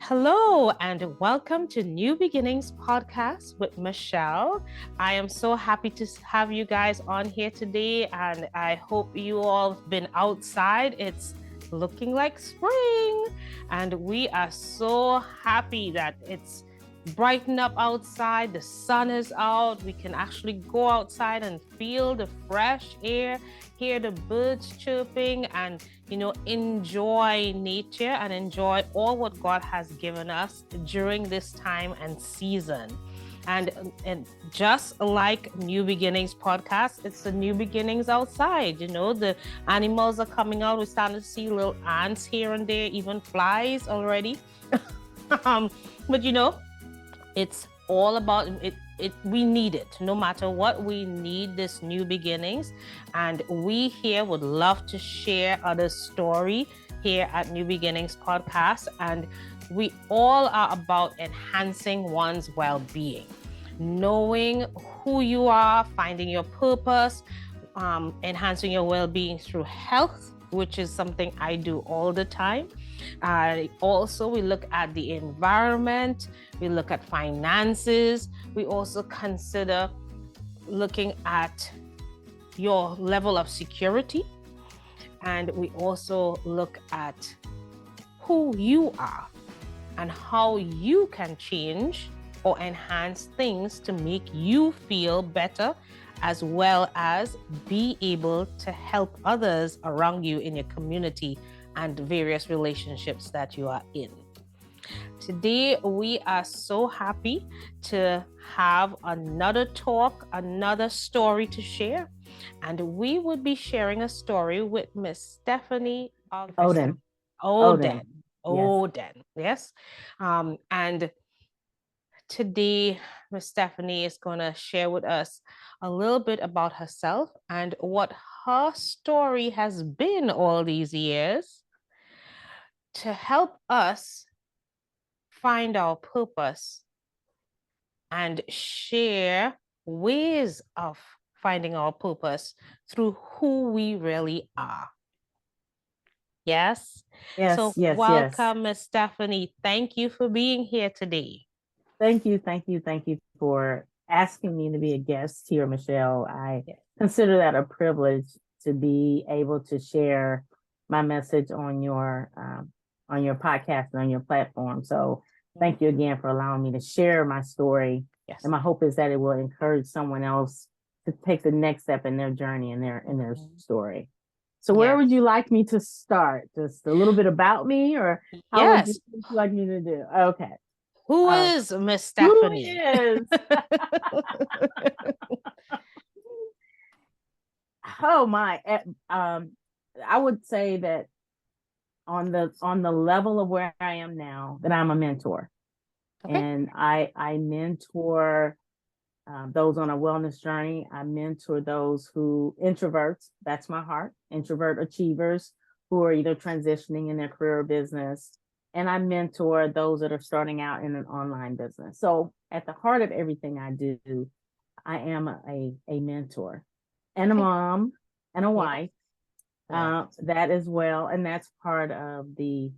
Hello and welcome to New Beginnings Podcast with Michelle. I am so happy to have you guys on here today, and I hope you all have been outside. It's looking like spring, and we are so happy that it's brightened up outside. The sun is out. We can actually go outside and feel the fresh air, hear the birds chirping, and enjoy nature and enjoy all what God has given us during this time and season. And just like New Beginnings Podcast, it's the new beginnings outside. The animals are coming out. We're starting to see little ants here and there, even flies already. But it's all about it. We need it. No matter what, we need this new beginnings. And we here would love to share other story here at New Beginnings Podcast. And we all are about enhancing one's well-being, knowing who you are, finding your purpose, enhancing your well-being through health, which is something I do all the time. Also, we look at the environment, we look at finances, we also consider looking at your level of security, and we also look at who you are and how you can change or enhance things to make you feel better, as well as be able to help others around you in your community and various relationships that you are in. Today, we are so happy to have another talk, another story to share. And we would be sharing a story with Miss Stephanie Oden. Oden. Yes. And today, Miss Stephanie is going to share with us a little bit about herself and what her story has been all these years to help us find our purpose and share ways of finding our purpose through who we really are. Yes? So welcome, Miss Stephanie. Thank you for being here today. Thank you for asking me to be a guest here, Michelle. I consider that a privilege to be able to share my message on your podcast and on your platform. So thank you again for allowing me to share my story. Yes. And my hope is that it will encourage someone else to take the next step in their journey and their story. So where would you like me to start? Just a little bit about me, or how would you like me to do? Okay. Who is Miss Stephanie? Who is? Oh my! I would say that on the level of where I am now, that I'm a mentor, and I mentor those on a wellness journey. I mentor those introverts. That's my heart. Introvert achievers who are either transitioning in their career or business. And I mentor those that are starting out in an online business. So at the heart of everything I do, I am a mentor and a mom and a wife. That as well. And that's part of the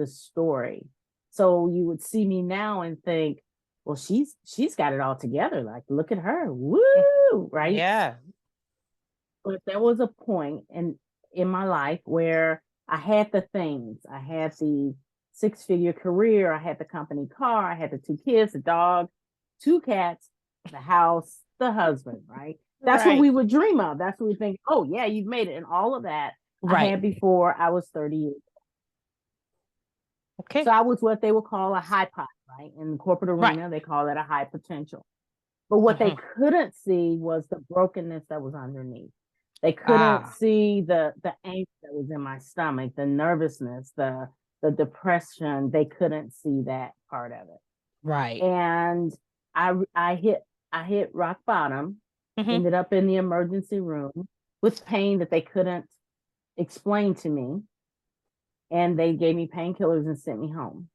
story. So you would see me now and think, well, she's got it all together. Like, look at her. Woo! Right? Yeah. But there was a point in my life where I had the things. I had the 6-figure career. I had the company car. I had the 2 kids, the dog, 2 cats, the house, the husband, right? That's what we would dream of. That's what we think, oh, yeah, you've made it. And all of that I had before I was 30 years old. Okay. So I was what they would call a high pot, right? In the corporate arena, they call it a high potential. But what they couldn't see was the brokenness that was underneath. They couldn't see the angst that was in my stomach, the nervousness, the depression. They couldn't see that part of it. Right. And I hit rock bottom, ended up in the emergency room with pain that they couldn't explain to me. And they gave me painkillers and sent me home.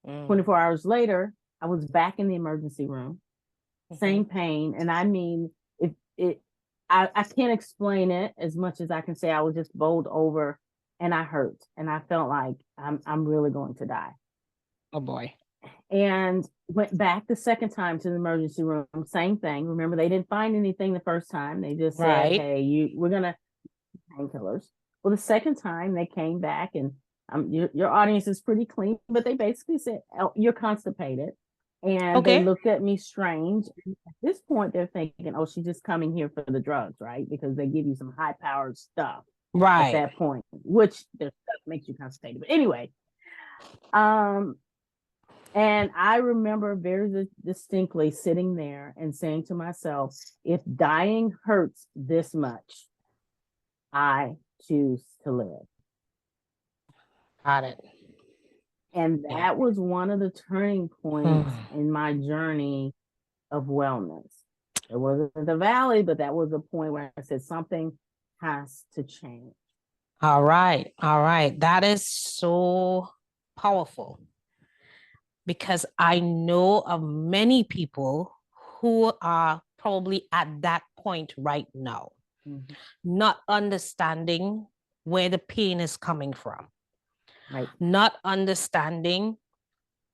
24 hours later, I was back in the emergency room, same pain. And I mean, I can't explain it as much as I can say I was just bowled over and I hurt, and I felt like I'm really going to die. Oh boy. And went back the second time to the emergency room. Same thing. Remember, they didn't find anything the first time. They just said, Right. "Hey, we're gonna painkillers." Well, the second time they came back, and your audience is pretty clean, but they basically said, "Oh, you're constipated," and they Okay. looked at me strange. And at this point, they're thinking, "Oh, she's just coming here for the drugs, right?" Because they give you some high-powered stuff at Right. that point, which their stuff makes you constipated. But anyway, and I remember very distinctly sitting there and saying to myself, if dying hurts this much, I choose to live. Got it. And Yeah. that was one of the turning points in my journey of wellness. It wasn't the valley, but that was a point where I said something has to change. All right. All right. That is so powerful, because I know of many people who are probably at that point right now, not understanding where the pain is coming from, Right. not understanding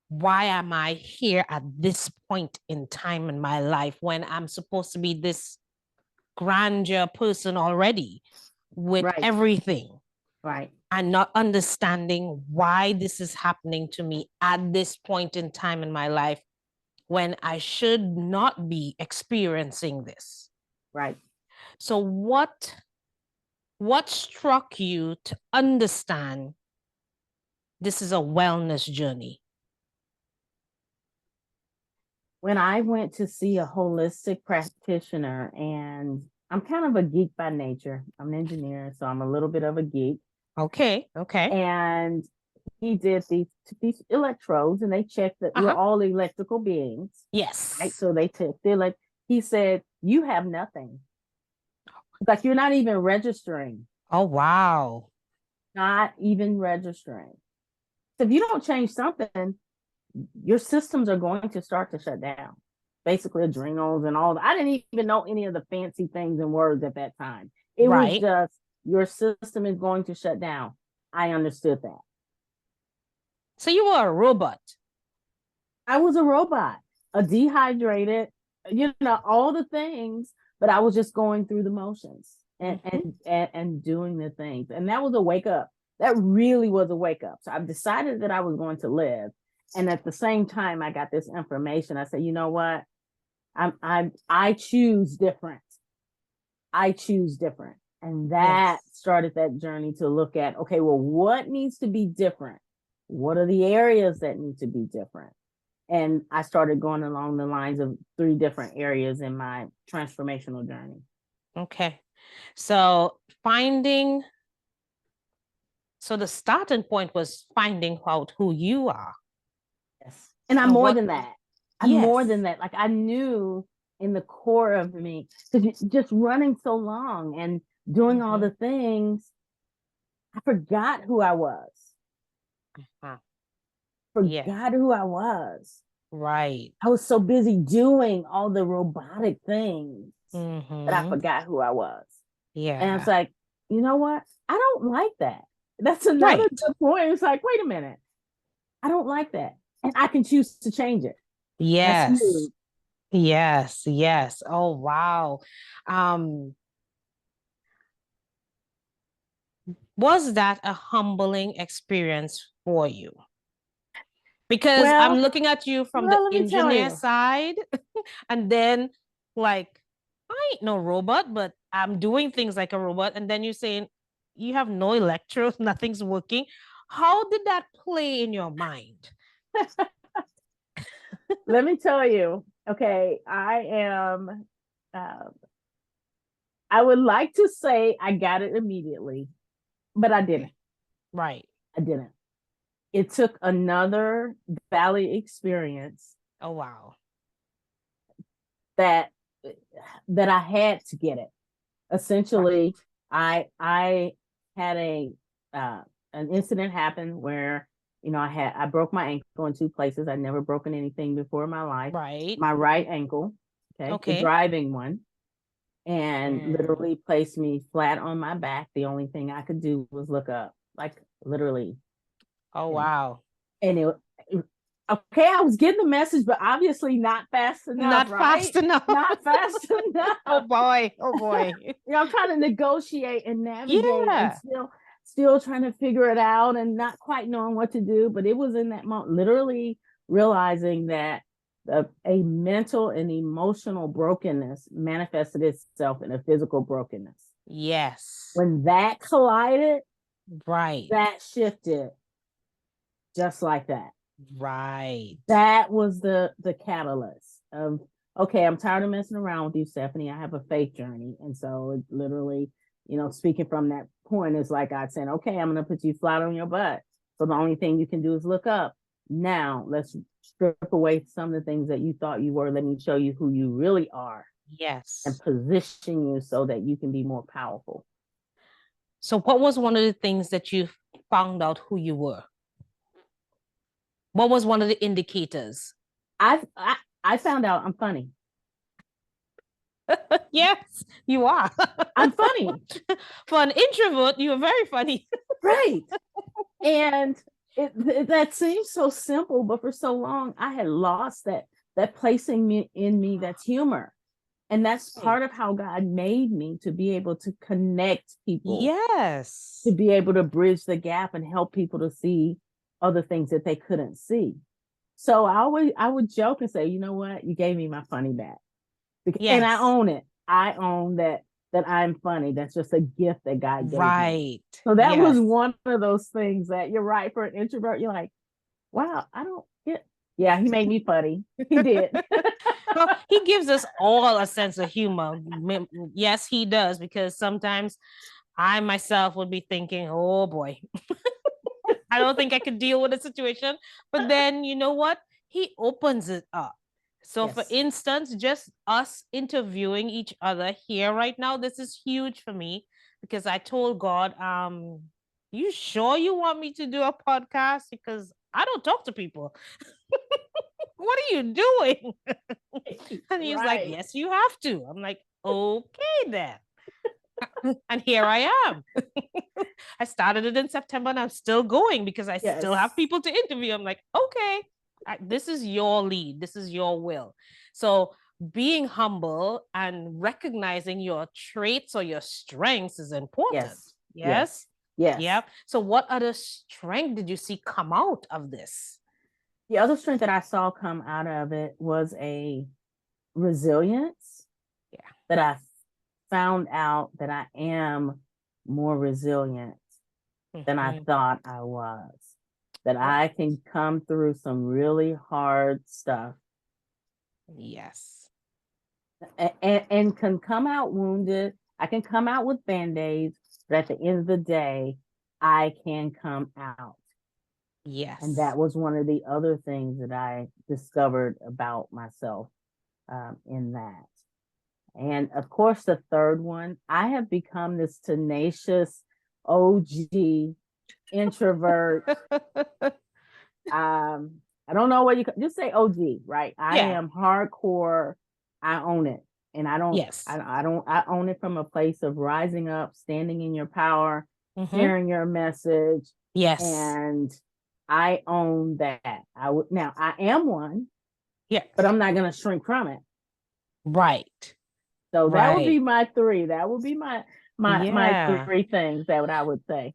why am I here at this point in time in my life when I'm supposed to be this grandeur person already with Right. everything. Right. And not understanding why this is happening to me at this point in time in my life when I should not be experiencing this. Right. So what struck you to understand this is a wellness journey? When I went to see a holistic practitioner, and I'm kind of a geek by nature. I'm an engineer, so I'm a little bit of a geek. Okay. And he did these electrodes, and they checked that we're all electrical beings. Yes. Right? So they took he said, you have nothing. Like, you're not even registering. Oh, wow. Not even registering. So if you don't change something, your systems are going to start to shut down. Basically, adrenals and all that. I didn't even know any of the fancy things and words at that time. It was just, your system is going to shut down. I understood that. So you were a robot. I was a robot, a dehydrated, all the things, but I was just going through the motions and doing the things. And that was a wake up. That really was a wake up. So I've decided that I was going to live. And at the same time, I got this information. I said, you know what? I choose different. I choose different. And that started that journey to look at, okay, well, what needs to be different? What are the areas that need to be different? And I started going along the lines of 3 different areas in my transformational journey. Okay. So the starting point was finding out who you are. Yes. And I'm more than that. I'm more than that. Like, I knew in the core of me, because just running so long and doing all the things, I forgot who I was. Forgot who I was. Right. I was so busy doing all the robotic things that I forgot who I was. Yeah. And it's like, you know what? I don't like that. That's another good point. It's like, wait a minute. I don't like that. And I can choose to change it. Yes. Yes. Oh, wow. Was that a humbling experience for you? Because I'm looking at you from the engineer side, and then, like, I ain't no robot, but I'm doing things like a robot. And then you're saying you have no electrodes, nothing's working. How did that play in your mind? Let me tell you. Okay, I am. I would like to say I got it immediately, but I didn't. Right. I didn't. It took another valley experience. Oh, wow. That I had to get it. Essentially, I had an incident happen where, I broke my ankle in 2 places. I'd never broken anything before in my life. Right. My right ankle, the driving one, and literally placed me flat on my back. The only thing I could do was look up. like literally. Oh, And, wow. and okay, I was getting the message, but obviously not fast enough, Not right? fast enough. Not fast enough. Oh boy. Oh boy. I'm trying to negotiate and navigate and Yeah. still trying to figure it out and not quite knowing what to do. But it was in that moment, literally realizing that a mental and emotional brokenness manifested itself in a physical brokenness. Yes. When that collided, Right. that shifted just like that. Right. That was the catalyst of, okay, I'm tired of messing around with you, Stephanie. I have a faith journey. And so it literally, speaking from that point, is like God saying, okay, I'm going to put you flat on your butt. So the only thing you can do is look up. Now let's strip away some of the things that you thought you were. Let me show you who you really are. Yes. And position you so that you can be more powerful. So what was one of the things that you found out who you were? What was one of the indicators? I found out I'm funny. Yes, you are. I'm funny. For an introvert, you are very funny. Right. And that seems so simple, but for so long I had lost that placing in me that's humor. And that's part of how God made me, to be able to connect people. Yes. To be able to bridge the gap and help people to see other things that they couldn't see. So I would joke and say, you know what? You gave me my funny back. Yes. And I own it. I own that I'm funny. That's just a gift that God gave me. So that was one of those things that, you're right, for an introvert, you're like, wow, I don't get. Yeah, he made me funny. He did. Well, he gives us all a sense of humor. Yes, he does, because sometimes I myself would be thinking, oh boy, I don't think I could deal with a situation. But then, you know what? He opens it up. So for instance, just us interviewing each other here right now, this is huge for me, because I told God, you sure you want me to do a podcast? Because I don't talk to people. What are you doing? And he was like, yes, you have to. I'm like, okay then. And here I am. I started it in September and I'm still going, because I still have people to interview. I'm like, okay, this is your lead. This is your will. So being humble and recognizing your traits or your strengths is important. Yes. Yeah. So what other strength did you see come out of this? The other strength that I saw come out of it was a resilience. Yeah. That I found out that I am more resilient than I thought I was. That I can come through some really hard stuff. Yes. And can come out wounded. I can come out with band-aids, but at the end of the day, I can come out. Yes. And that was one of the other things that I discovered about myself in that. And of course, the third one, I have become this tenacious OG introvert. I don't know what you just say OG, right? I am hardcore. I own it. And I don't, I own it from a place of rising up, standing in your power, sharing your message. Yes. And I own that. Now I am one. Yeah. But I'm not going to shrink from it. Right. So that would be my three. That would be my three things that I would say.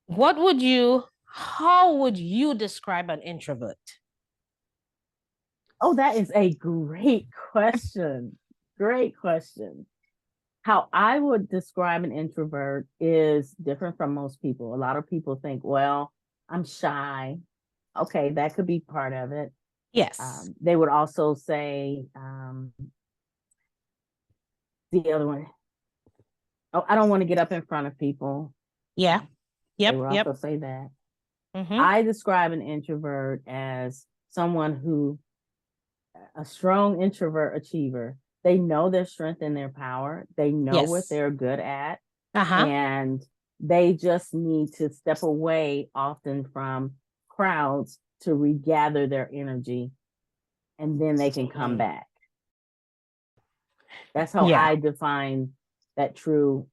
How would you describe an introvert? Oh, that is a great question. Great question. How I would describe an introvert is different from most people. A lot of people think, well, I'm shy. Okay, that could be part of it. Yes. They would also say, the other one, oh, I don't want to get up in front of people. Yeah. Yep. They would also say that. I describe an introvert as someone who, a strong introvert achiever. They know their strength and their power. They know what they're good at. And they just need to step away often from crowds to regather their energy, and then they can come back. That's how I define that true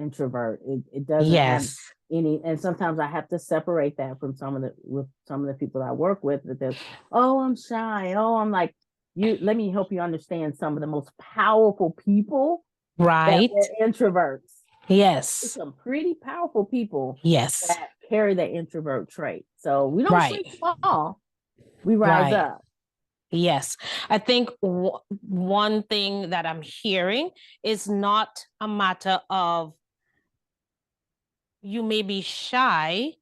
introvert. It doesn't have Yes. any, and sometimes I have to separate that from some of the people I work with, because, oh, I'm shy. Oh, I'm like, let me help you understand some of the most powerful people that Right. were introverts. There's Yes. some pretty powerful people Yes. that carry that introvert trait. So we don't Right. sleep small, we rise Right. up. Yes. I think one thing that I'm hearing is not a matter of you may be shy,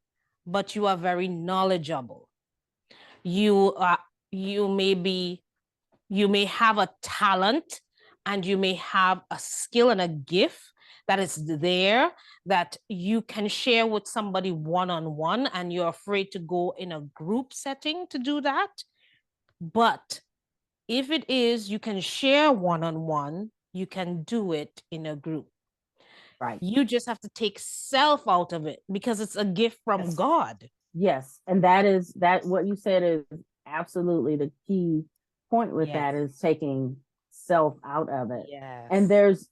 but you are very knowledgeable. You are, you may be, you may have a talent and you may have a skill and a gift that is there that you can share with somebody one-on-one, and you're afraid to go in a group setting to do that. But if it is, you can share one-on-one, you can do it in a group. Right. You just have to take self out of it because it's a gift from Yes. God. Yes. And that what you said is absolutely the key point with that, is taking self out of it. Yes. And there's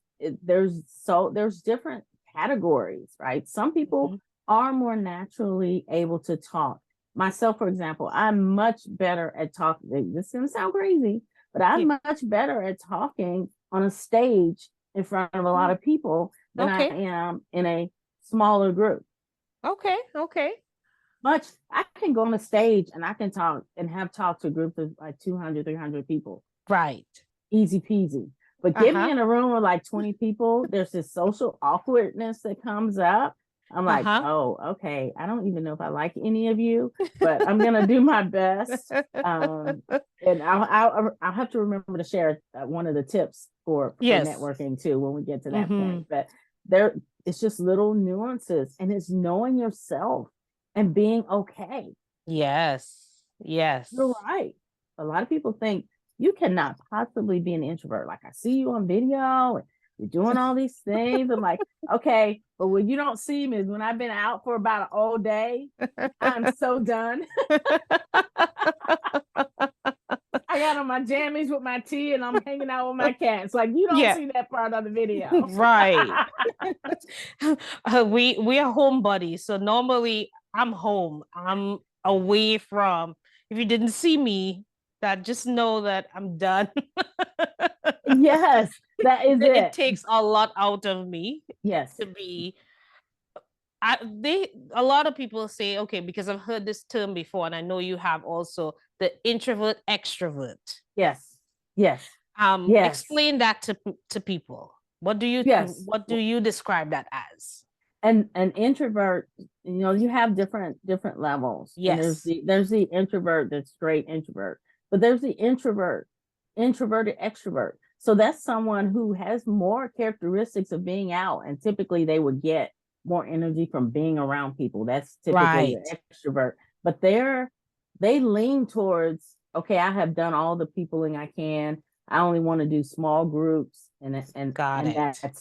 different categories, right? Some people are more naturally able to talk. Myself, for example, I'm much better at talking. This is gonna sound crazy, but I'm much better at talking on a stage in front of a lot of people than I am in a smaller group. Okay. I can go on a stage and I can talk and have talked to a group of like 200, 300 people. Right. Easy peasy. But get me in a room with like 20 people, there's this social awkwardness that comes up. I'm like, oh, okay. I don't even know if I like any of you, but I'm gonna do my best. And I'll have to remember to share one of the tips for networking too when we get to that point. But it's just little nuances, and it's knowing yourself and being okay. Yes. You're right. A lot of people think you cannot possibly be an introvert. Like, I see you on video and you're doing all these things. I'm like, okay, but what you don't see me is when I've been out for about an all day, I'm so done. I got on my jammies with my tea and I'm hanging out with my cats. Like, you don't see that part of the video. Right. We are home buddies. So normally I'm home. I'm away from, if you didn't see me, that just know that I'm done. Yes, that is it. It takes a lot out of me. Yes. To be a lot of people say, okay, because I've heard this term before, and I know you have also, the introvert extrovert. Yes. Explain that to people. What do you describe that as? And an introvert, you have different levels. Yes. And there's the introvert that's straight introvert, but there's the introverted extrovert. So that's someone who has more characteristics of being out, and typically they would get more energy from being around people. That's typically the extrovert. But they lean towards, okay, I have done all the peopling I can. I only want to do small groups, and that's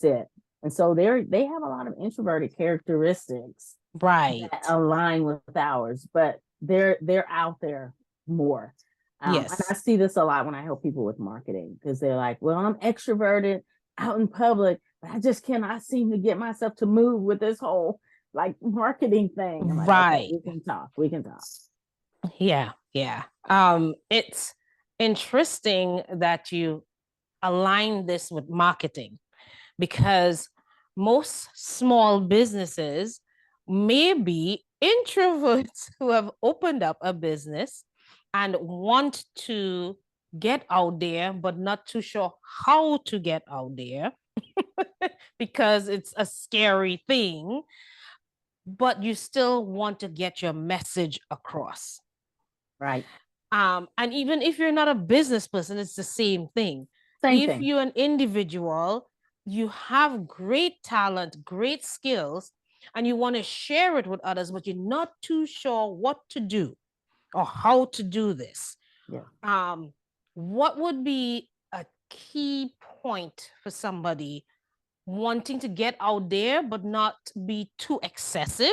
it. And so they have a lot of introverted characteristics that align with ours, but they're out there more. And I see this a lot when I help people with marketing, because they're like, well, I'm extroverted out in public, but I just cannot seem to get myself to move with this whole like marketing thing. I'm like, okay, we can talk. Yeah. It's interesting that you align this with marketing, because most small businesses may be introverts who have opened up a business and want to get out there, but not too sure how to get out there because it's a scary thing, but you still want to get your message across. Right. And even if you're not a business person, it's the same thing. If you're an individual, you have great talent, great skills, and you want to share it with others, but you're not too sure what to do or how to do this. What would be a key point for somebody wanting to get out there but not be too excessive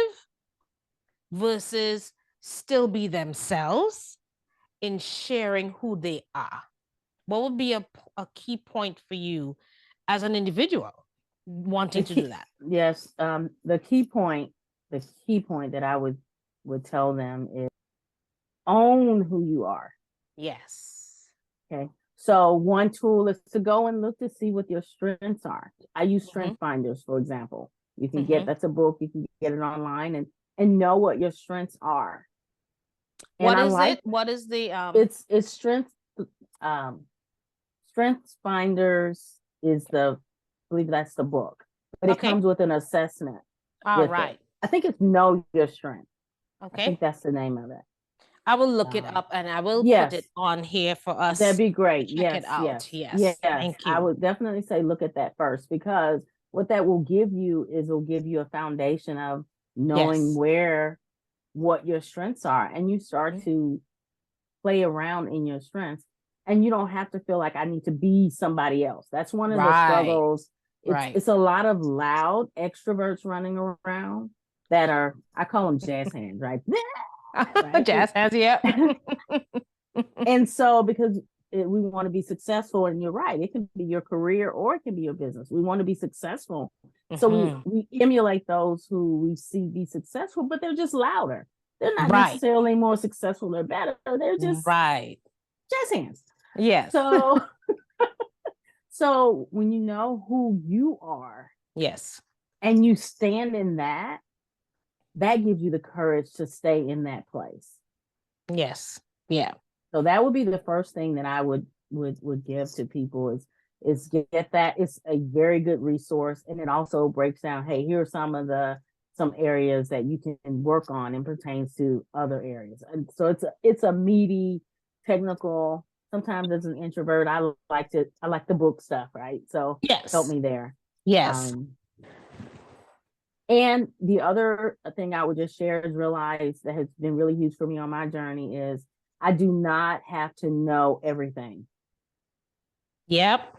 versus still be themselves in sharing who they are? What would be a key point for you as an individual wanting to do that? Yes. The key point that I would tell them is own who you are. Yes. Okay. So one tool is to go and look to see what your strengths are. I use Mm-hmm. Strength Finders, for example. You can Mm-hmm. get, that's a book, you can get it online and know what your strengths are. And What I is like it? What is the it's um Strength Finders is I believe that's the book. But it Okay. comes with an assessment All with it. right. I think it's Know Your Strength. I Okay. think that's the name of it. I will look it Um, up and I will put it yes, on here for that'd us be to great. check it Yes, out. yes, Yes. yes. Thank I you. would definitely say look at that first, because what that will give you is it'll give you a foundation of knowing Yes. what your strengths are, and you start Mhm. to play around in your strengths, and you don't have to feel like I need to be somebody else. That's one of the Right. struggles. Right. It's a lot of loud extroverts running around that are, I call them jazz hands, right? Right. Jazz hands, yeah. And so because we want to be successful, and you're right, it can be your career or it can be your business. We want to be successful. So Mhm. we emulate those who we see be successful, but they're just louder. They're not Right. necessarily more successful or better. They're just Right. jazz hands. Yes. So so when you know who you are Yes. and you stand in that, that gives you the courage to stay in that place. Yes. Yeah. So that would be the first thing that I would give to people is get that. It's a very good resource, and it also breaks down, hey, here are some areas that you can work on and pertains to other areas. And so it's a meaty, technical. Sometimes as an introvert, I like the book stuff, right? So help Yes. me there. Yes. Um, and the other thing I would just share is realize that has been really huge for me on my journey is I do not have to know everything. Yep.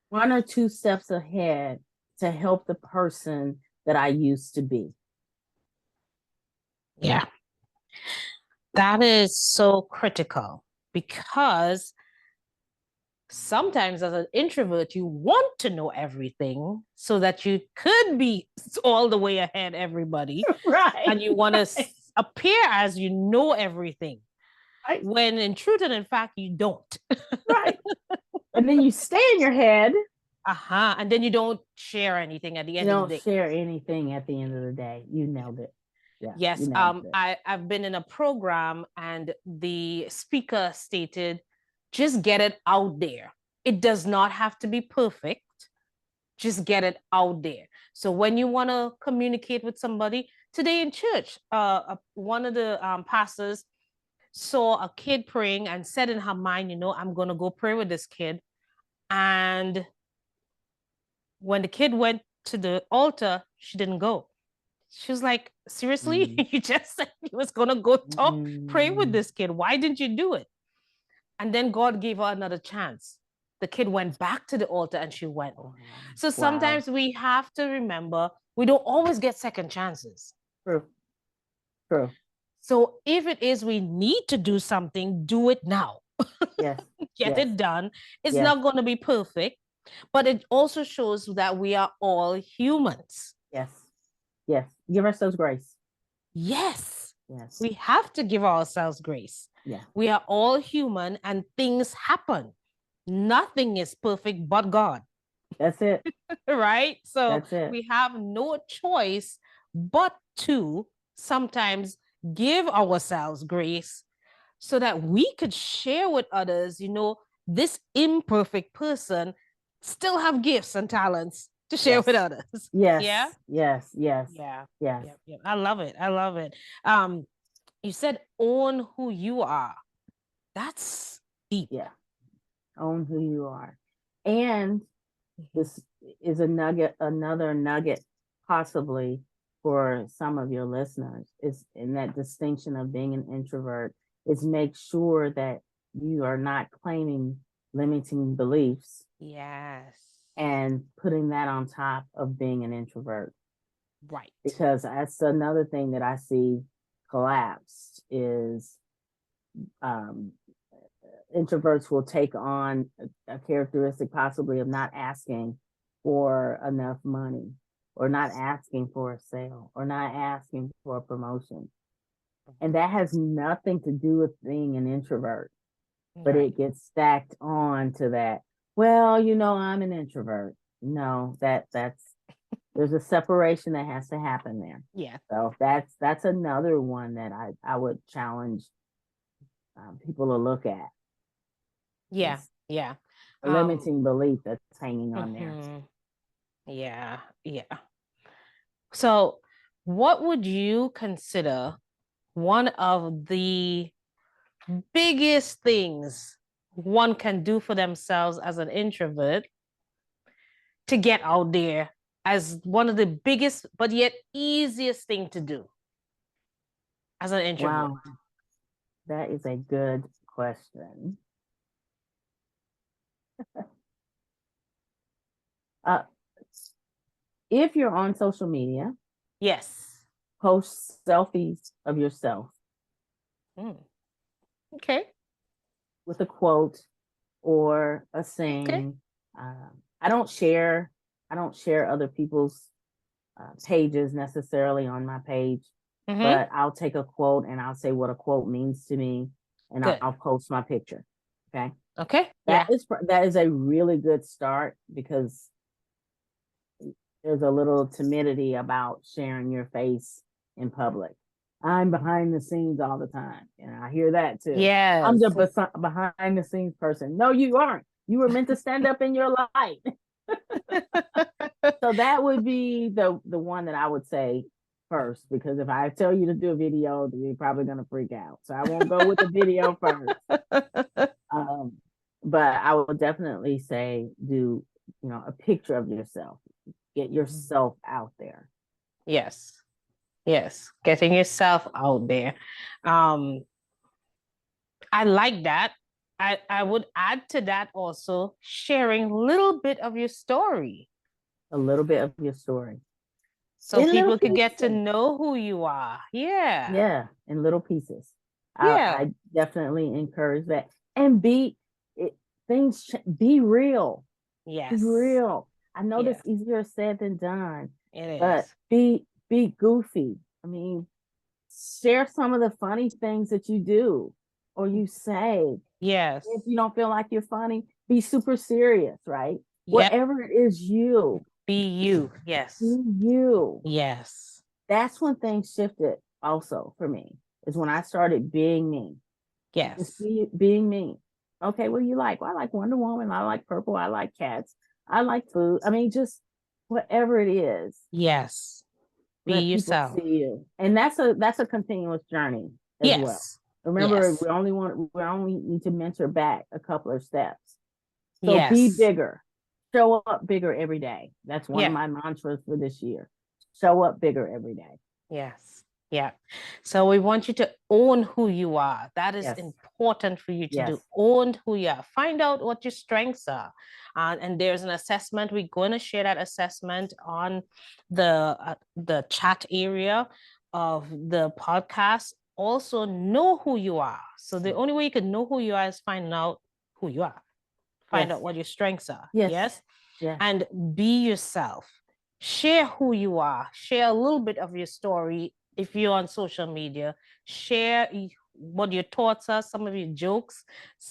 One or two steps ahead to help the person that I used to be. Yeah. That is so critical because sometimes as an introvert, you want to know everything so that you could be all the way ahead everybody. Right. And you want to appear as you know everything. Right. When in truth and in fact, you don't. Right. And then you stay in your head. And then you don't share anything at the You end of the don't day. share anything at the end of the day. You nailed it. Yeah. Yes. You nailed it. I've been in a program and the speaker stated, just get it out there. It does not have to be perfect. Just get it out there. So when you want to communicate with somebody today in church, one of the pastors saw a kid praying and said in her mind, I'm going to go pray with this kid. And when the kid went to the altar, she didn't go. She was like, seriously, you just said you was going to go pray with this kid. Why didn't you do it? And then God gave her another chance. The kid went back to the altar and she went. So sometimes we have to remember we don't always get second chances. True. True. So if it is we need to do something, do it now. Yes. Get yes. it done. It's yes. not going to be perfect, but it also shows that we are all humans. Yes. Yes. Give ourselves grace. Yes. Yes. We have to give ourselves grace. Yeah. We are all human and things happen. Nothing is perfect but God. That's it. Right? So That's it. we have no choice but to sometimes give ourselves grace so that we could share with others, this imperfect person still have gifts and talents to share with others. Yes. Yeah. Yes. Yes. Yeah. Yes. Yeah. I love it. I love it. You said own who you are. That's deep. Yeah. Own who you are. And this is another nugget, possibly for some of your listeners, is in that distinction of being an introvert, is make sure that you are not claiming limiting beliefs. Yes. And putting that on top of being an introvert. Right. Because that's another thing that I see collapsed is introverts will take on a characteristic possibly of not asking for enough money, or not asking for a sale, or not asking for a promotion. And that has nothing to do with being an introvert, but Right. it gets stacked on to that. Well, I'm an introvert. No, that's there's a separation that has to happen there. Yeah. So that's another one that I would challenge people to look at. Yeah. It's Yeah. a limiting belief that's hanging on there. Yeah. Yeah. So, what would you consider one of the biggest things one can do for themselves as an introvert to get out there, as one of the biggest but yet easiest thing to do as an introvert? Wow, that is a good question. Uh, if you're on social media, Yes. post selfies of yourself Okay. with a quote or a Okay. saying. I don't share other people's pages necessarily on my page, but I'll take a quote and I'll say what a quote means to me, and Good. I'll post my picture. Okay. Okay. That is a really good start, because there's a little timidity about sharing your face in public. I'm behind the scenes all the time, and I hear that too. Yes. I'm the behind the scenes person. No, you aren't. You were meant to stand up in your light. So that would be the one that I would say first, because if I tell you to do a video, then you're probably going to freak out. So I won't go with the video first. But I would definitely say do, a picture of yourself. Get yourself out there. Yes. Yes. Getting yourself out there. I like that. I would add to that also sharing a little bit of your story. A little bit of your story. So people could get to know who you are. Yeah. Yeah, in little pieces. Yeah. I definitely encourage that. And be real. Yes. Be real. I know that's easier said than done. It is. But be goofy. I mean, share some of the funny things that you do or you say. Yes. If you don't feel like you're funny, be super serious, right? Yep. Whatever it is, be you. Yes. Be you. Yes. That's when things shifted also for me, is when I started being me. Yes. Just being me. Okay, what do you like? Well, I like Wonder Woman. I like purple. I like cats. I like food. I mean, just whatever it is. Yes. Be yourself. People see you. And that's a continuous journey as well. Remember, we only need to mentor back a couple of steps. So be bigger. Show up bigger every day. That's one of my mantras for this year. Show up bigger every day. Yes. Yeah. So we want you to own who you are. That is important for you to do. Own who you are. Find out what your strengths are. And there's an assessment. We're going to share that assessment on the chat area of the podcast. Also, know who you are. So the only way you can know who you are is find out who you are. Find out what your strengths are. Yes. And be yourself. Share who you are. Share a little bit of your story. If you're on social media, share what your thoughts are, some of your jokes.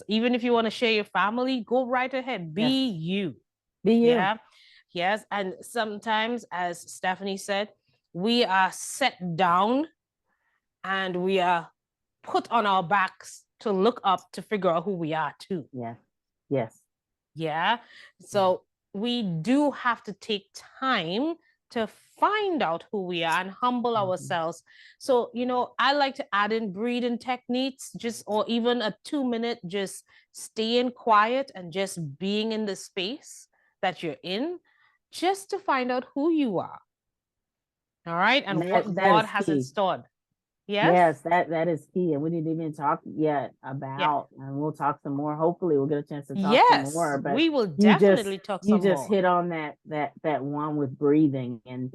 Even if you want to share your family, go right ahead. Be you. Be you. Yeah. Yes. And sometimes, as Stephanie said, we are set down and we are put on our backs to look up to figure out who we are too. Yeah. Yes. Yeah. So we do have to take time to find out who we are and humble ourselves. So, I like to add in breathing techniques, or even a 2-minute, just staying quiet and just being in the space that you're in, just to find out who you are. All right. And what God has installed. Yes, that is key. And we didn't even talk yet about, and we'll talk some more. Hopefully we'll get a chance to talk some more. But we will definitely talk some more. You just hit on that one with breathing and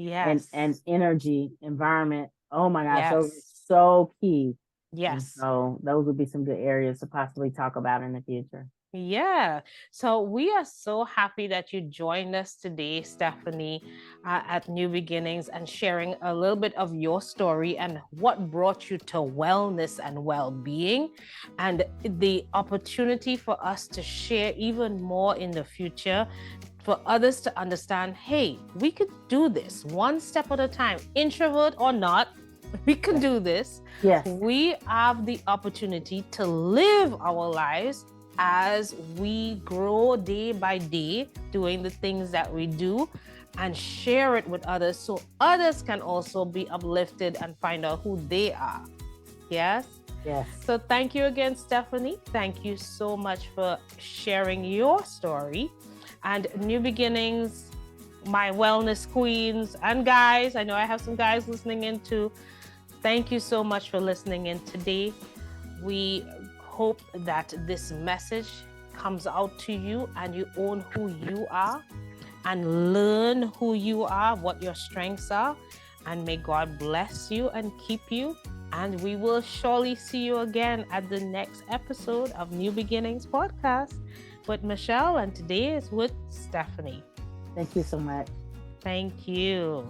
energy, environment. Oh my gosh, those are so key. Yes. And so those would be some good areas to possibly talk about in the future. Yeah. So we are so happy that you joined us today, Stephanie, at New Beginnings and sharing a little bit of your story and what brought you to wellness and well-being, and the opportunity for us to share even more in the future for others to understand, hey, we could do this one step at a time, introvert or not. We can do this. Yes. We have the opportunity to live our lives as we grow day by day, doing the things that we do, and share it with others so others can also be uplifted and find out who they are. Yes? Yes. So thank you again, Stephanie. Thank you so much for sharing your story. And New Beginnings, my wellness queens and guys, I know I have some guys listening in too. Thank you so much for listening in today. We hope that this message comes out to you and you own who you are and learn who you are, what your strengths are, and may God bless you and keep you. And we will surely see you again at the next episode of New Beginnings Podcast with Michelle, and today is with Stephanie. Thank you so much. Thank you.